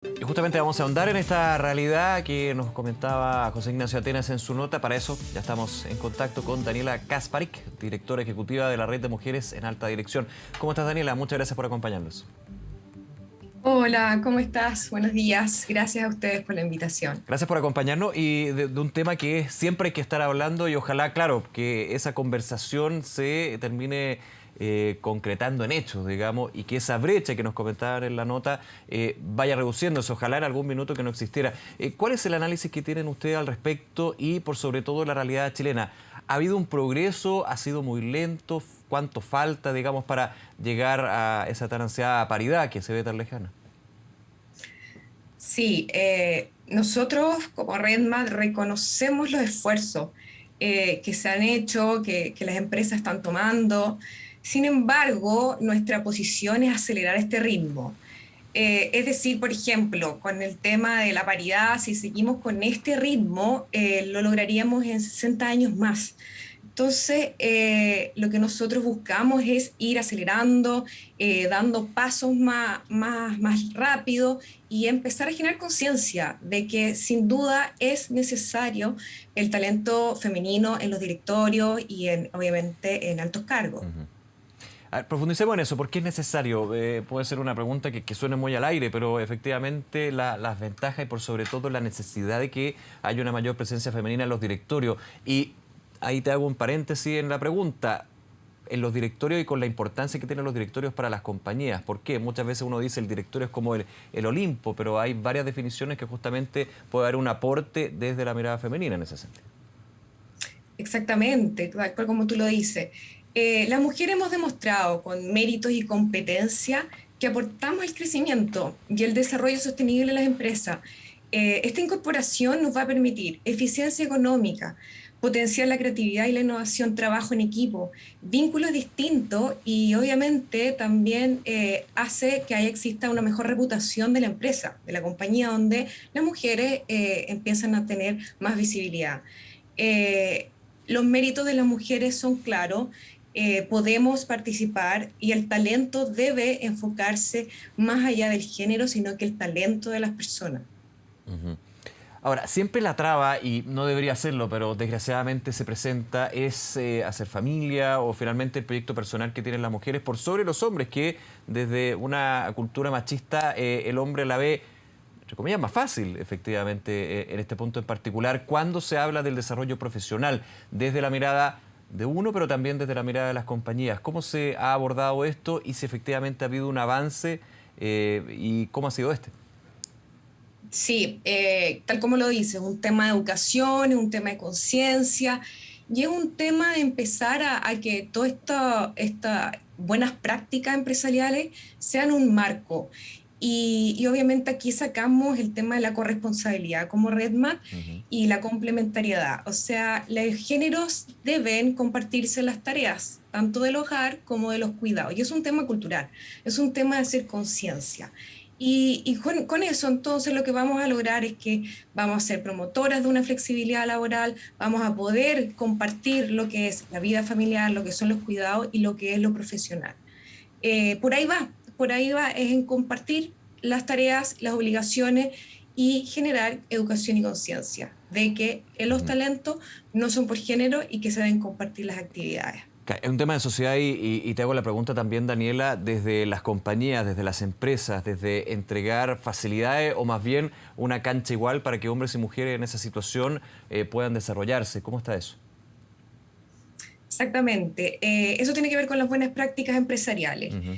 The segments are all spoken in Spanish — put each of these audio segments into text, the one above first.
Y justamente vamos a ahondar en esta realidad que nos comentaba José Ignacio Atenas en su nota. Para eso ya estamos en contacto con Daniela Kasparik, directora ejecutiva de la Red de Mujeres en Alta Dirección. ¿Cómo estás, Daniela? Muchas gracias por acompañarnos. Hola, ¿cómo estás? Buenos días. Gracias a ustedes por la invitación. Gracias por acompañarnos y de un tema que siempre hay que estar hablando y ojalá, claro, que esa conversación se termine concretando en hechos, digamos, y que esa brecha que nos comentaban en la nota vaya reduciéndose, ojalá en algún minuto que no existiera. ¿Cuál es el análisis que tienen ustedes al respecto y por sobre todo la realidad chilena? ¿Ha habido un progreso? ¿Ha sido muy lento? ¿Cuánto falta, digamos, para llegar a esa tan ansiada paridad que se ve tan lejana? Sí, nosotros como Redmat reconocemos los esfuerzos que se han hecho, que las empresas están tomando. Sin embargo, nuestra posición es acelerar este ritmo. Es decir, por ejemplo, con el tema de la paridad, si seguimos con este ritmo, lo lograríamos en 60 años más. Entonces, lo que nosotros buscamos es ir acelerando, dando pasos más rápido y empezar a generar conciencia de que sin duda es necesario el talento femenino en los directorios y obviamente en altos cargos. Ujú. A ver, profundicemos en eso, ¿por qué es necesario? Puede ser una pregunta que suene muy al aire, pero efectivamente las ventajas y por sobre todo la necesidad de que haya una mayor presencia femenina en los directorios. Y ahí te hago un paréntesis en la pregunta. En los directorios y con la importancia que tienen los directorios para las compañías. ¿Por qué? Muchas veces uno dice el directorio es como el Olimpo, pero hay varias definiciones que justamente puede haber un aporte desde la mirada femenina en ese sentido. Exactamente, tal cual como tú lo dices. Las mujeres hemos demostrado con méritos y competencia que aportamos al crecimiento y el desarrollo sostenible de las empresas. Esta incorporación nos va a permitir eficiencia económica, potenciar la creatividad y la innovación, trabajo en equipo, vínculos distintos y obviamente también hace que exista una mejor reputación de la empresa, de la compañía, donde las mujeres empiezan a tener más visibilidad. Eh, los méritos de las mujeres son claros, podemos participar y el talento debe enfocarse más allá del género, sino que el talento de las personas. Ujú. Ahora, siempre la traba, y no debería hacerlo, pero desgraciadamente se presenta, es hacer familia o finalmente el proyecto personal que tienen las mujeres por sobre los hombres, que desde una cultura machista el hombre la ve, entre comillas, más fácil, efectivamente, en este punto en particular, cuando se habla del desarrollo profesional, desde la mirada de uno, pero también desde la mirada de las compañías. ¿Cómo se ha abordado esto y si efectivamente ha habido un avance y cómo ha sido este? Sí, tal como lo dices, es un tema de educación, es un tema de conciencia y es un tema de empezar a que todas estas buenas prácticas empresariales sean un marco. Y obviamente aquí sacamos el tema de la corresponsabilidad como RedMat Ujú. y la complementariedad. O sea, los géneros deben compartirse las tareas, tanto del hogar como de los cuidados. Y es un tema cultural, es un tema de hacer conciencia. Y con eso entonces lo que vamos a lograr es que vamos a ser promotoras de una flexibilidad laboral, vamos a poder compartir lo que es la vida familiar, lo que son los cuidados y lo que es lo profesional. Por ahí va, es en compartir las tareas, las obligaciones y generar educación y conciencia de que los Ujú. talentos no son por género y que se deben compartir las actividades. Es un tema de sociedad y te hago la pregunta también, Daniela, desde las compañías, desde las empresas, desde entregar facilidades o más bien una cancha igual para que hombres y mujeres en esa situación puedan desarrollarse. ¿Cómo está eso? Exactamente. Eso tiene que ver con las buenas prácticas empresariales. Ujú.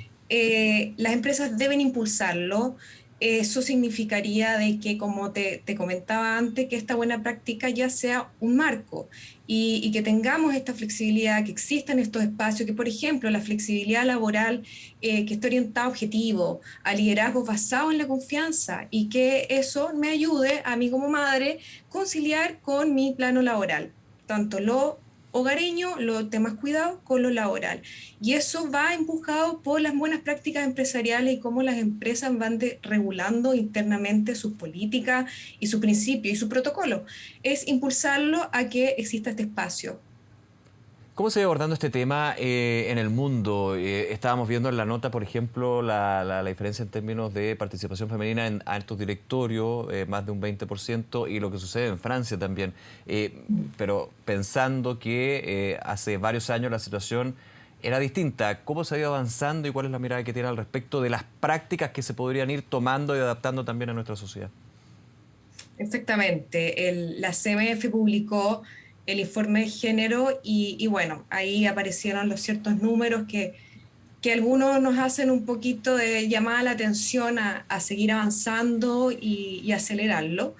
Las empresas deben impulsarlo. Eso significaría de que, como te comentaba antes, que esta buena práctica ya sea un marco y que tengamos esta flexibilidad, que existan estos espacios, que por ejemplo la flexibilidad laboral que esté orientada a objetivos, a liderazgos basados en la confianza y que eso me ayude a mí como madre conciliar con mi plano laboral, tanto lo hogareño, los temas cuidados con lo laboral. Y eso va empujado por las buenas prácticas empresariales y cómo las empresas van regulando internamente sus políticas y su principio y su protocolo. Es impulsarlo a que exista este espacio. ¿Cómo se va abordando este tema en el mundo? Estábamos viendo en la nota, por ejemplo, la diferencia en términos de participación femenina en altos directorios, más de un 20%, y lo que sucede en Francia también. Pero pensando que hace varios años la situación era distinta, ¿cómo se ha ido avanzando y cuál es la mirada que tiene al respecto de las prácticas que se podrían ir tomando y adaptando también a nuestra sociedad? Exactamente. La CMF publicó el informe de género y bueno, ahí aparecieron los ciertos números que algunos nos hacen un poquito de llamada la atención a seguir avanzando y acelerarlo.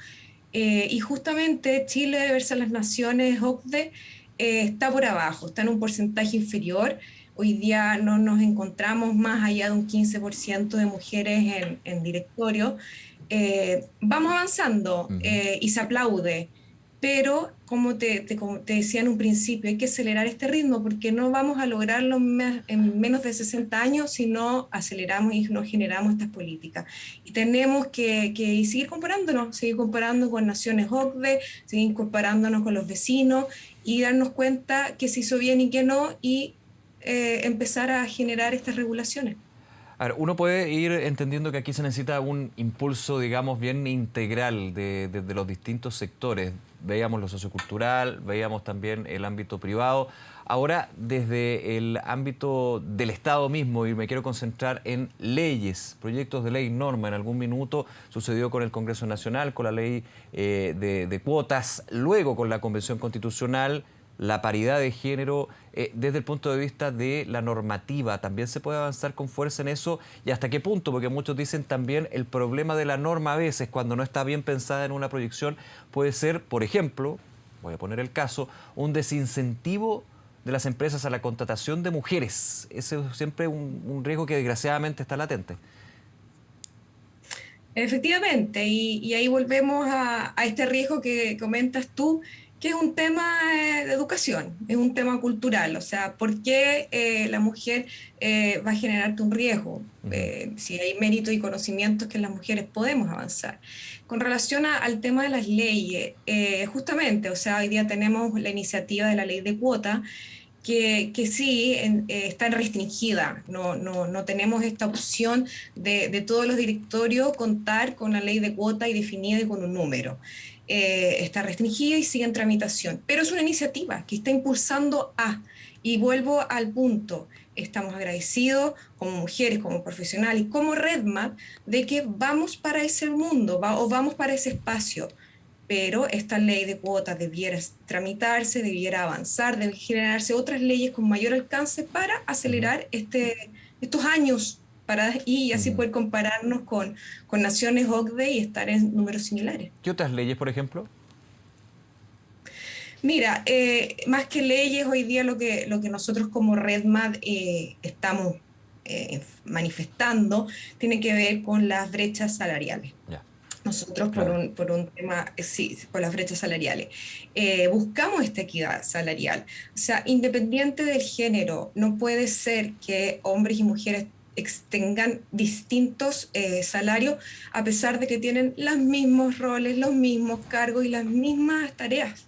Y justamente Chile versus las naciones OCDE está por abajo, está en un porcentaje inferior. Hoy día no nos encontramos más allá de un 15% de mujeres en directorio. Vamos avanzando Ujú. y se aplaude, pero como te decía en un principio, hay que acelerar este ritmo porque no vamos a lograrlo en menos de 60 años si no aceleramos y no generamos estas políticas. Y tenemos que seguir comparando con naciones OCDE, seguir comparándonos con los vecinos y darnos cuenta que se hizo bien y que no y empezar a generar estas regulaciones. A ver, uno puede ir entendiendo que aquí se necesita un impulso, digamos, bien integral de los distintos sectores. Veíamos lo sociocultural, veíamos también el ámbito privado. Ahora, desde el ámbito del Estado mismo, y me quiero concentrar en leyes, proyectos de ley, norma. En algún minuto sucedió con el Congreso Nacional, con la ley de cuotas, luego con la Convención Constitucional, la paridad de género, desde el punto de vista de la normativa, ¿también se puede avanzar con fuerza en eso? ¿Y hasta qué punto? Porque muchos dicen también el problema de la norma a veces, cuando no está bien pensada en una proyección, puede ser, por ejemplo, voy a poner el caso, un desincentivo de las empresas a la contratación de mujeres. Ese es siempre un riesgo que desgraciadamente está latente. Efectivamente, y ahí volvemos a este riesgo que comentas tú, que es un tema de educación, es un tema cultural, o sea, ¿por qué la mujer va a generarte un riesgo? Ujú. Si hay mérito y conocimientos que las mujeres podemos avanzar. Con relación al tema de las leyes, justamente, o sea, hoy día tenemos la iniciativa de la ley de cuota, que sí está restringida. No tenemos esta opción de todos los directorios contar con la ley de cuota y definida y con un número. Está restringida y sigue en tramitación, pero es una iniciativa que está impulsando y vuelvo al punto, estamos agradecidos como mujeres, como profesionales y como RedMap de que vamos para ese mundo o vamos para ese espacio, pero esta ley de cuotas debiera tramitarse, debiera avanzar, deben generarse otras leyes con mayor alcance para Ujú. acelerar estos años y así Ujú. poder compararnos con naciones OCDE y estar en números similares. ¿Qué otras leyes, por ejemplo? Mira, más que leyes, hoy día lo que nosotros como RedMat estamos manifestando tiene que ver con las brechas salariales. Ya, Nosotros claro. por un tema, sí, por las brechas salariales, buscamos esta equidad salarial. O sea, independiente del género, no puede ser que hombres y mujeres tengan distintos salarios a pesar de que tienen los mismos roles, los mismos cargos y las mismas tareas.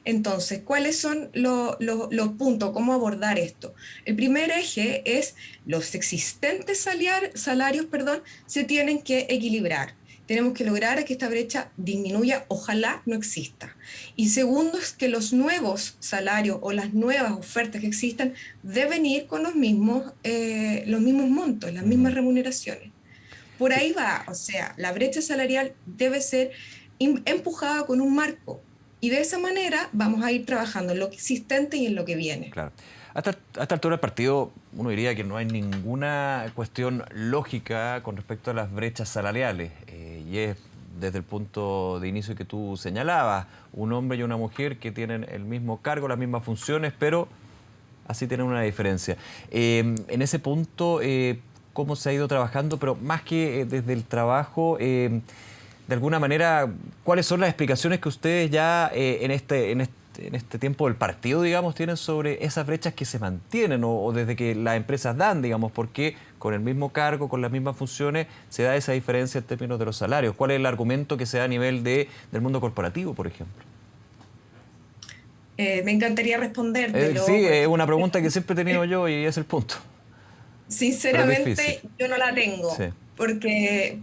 Entonces, ¿cuáles son los puntos? ¿Cómo abordar esto? El primer eje es los existentes salarios, perdón, se tienen que equilibrar. Tenemos que lograr que esta brecha disminuya, ojalá no exista. Y segundo es que los nuevos salarios o las nuevas ofertas que existan deben ir con los mismos montos, las mismas Ujú. remuneraciones. Por Sí, ahí va, o sea, la brecha salarial debe ser empujada con un marco. Y de esa manera vamos a ir trabajando en lo existente y en lo que viene. claro. A esta altura del partido, uno diría que no hay ninguna cuestión lógica con respecto a las brechas salariales. Y es desde el punto de inicio que tú señalabas, un hombre y una mujer que tienen el mismo cargo, las mismas funciones, pero así tienen una diferencia. En ese punto, ¿cómo se ha ido trabajando? Pero más que desde el trabajo, de alguna manera, ¿cuáles son las explicaciones que ustedes ya en este tiempo del partido, digamos, tienen sobre esas brechas que se mantienen o desde que las empresas dan, digamos, porque con el mismo cargo, con las mismas funciones, se da esa diferencia en términos de los salarios? ¿Cuál es el argumento que se da a nivel del mundo corporativo, por ejemplo? Me encantaría respondértelo. Sí, es una pregunta que siempre he tenido yo y es el punto. Pero es difícil. Sinceramente, yo no la tengo, Sí, porque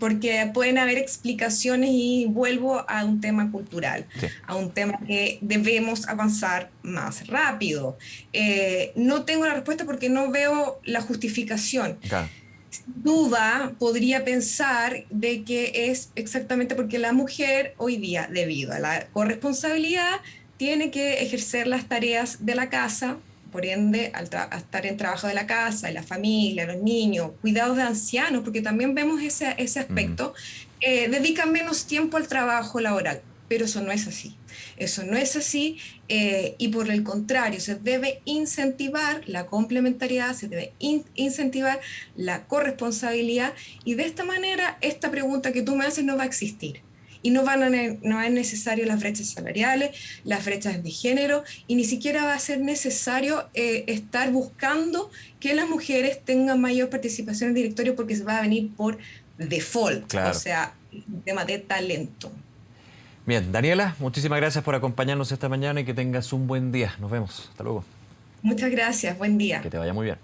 pueden haber explicaciones y vuelvo a un tema cultural, sí, a un tema que debemos avanzar más rápido. No tengo la respuesta porque no veo la justificación. claro. Duda podría pensar de que es exactamente porque la mujer hoy día, debido a la corresponsabilidad, tiene que ejercer las tareas de la casa, por ende, a estar en trabajo de la casa, de la familia, los niños, cuidados de ancianos, porque también vemos ese Ujú. aspecto, dedican menos tiempo al trabajo laboral, pero eso no es así. Eso no es así y por el contrario, se debe incentivar la complementariedad, se debe incentivar la corresponsabilidad y de esta manera esta pregunta que tú me haces no va a existir. Y no es necesario las brechas salariales, las brechas de género, y ni siquiera va a ser necesario estar buscando que las mujeres tengan mayor participación en el directorio porque se va a venir por default, o Claro. sea, un tema de talento. Bien, Daniela, muchísimas gracias por acompañarnos esta mañana y que tengas un buen día. Nos vemos. Hasta luego. Muchas gracias, buen Que día. te vaya muy bien.